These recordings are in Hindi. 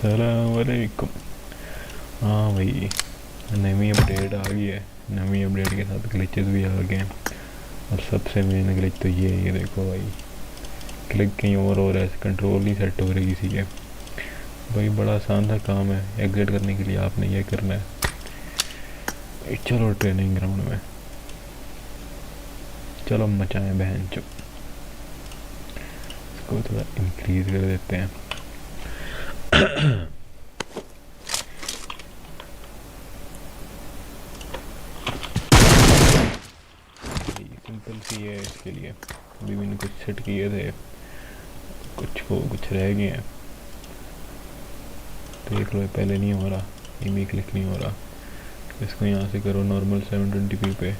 अस्सलाम वालेकुम। हाँ भाई, नवी अपडेट आ गई है। नवी अपडेट के साथ ग्लिचेस भी आ गए हैं। और सबसे मेन ग्लिच तो ये है, ये देखो भाई, क्लिक कहीं और हो रहा है, कंट्रोल नहीं सेट हो रही किसी के। भाई बड़ा आसान सा काम है, एग्जिट करने के लिए आपने ये करना है। चलो ट्रेनिंग ग्राउंड में, चलो मचाएं बहन चो। इसको थोड़ा इंक्रीज कर देते हैं। सिंपल सी है इसके लिए। अभी मैंने कुछ सेट किए थे, कुछ रह गए हैं। देख लो, पहले नहीं हो रहा, इमी क्लिक नहीं हो रहा। इसको यहाँ से करो नॉर्मल 720p पे,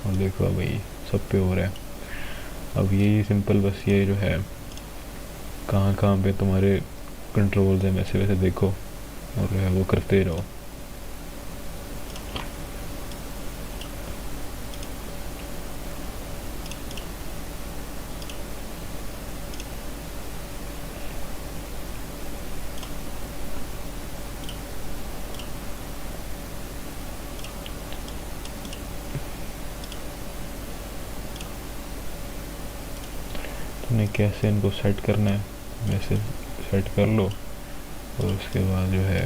और देखो भाई सब पे हो रहा है। अब यही सिंपल, बस ये जो है कहाँ कहाँ पे तुम्हारे कंट्रोल्स हैं वैसे वैसे देखो, और जो है वो करते रहो। तुमने कैसे इनको सेट करना है वैसे सेट कर लो, और उसके बाद जो है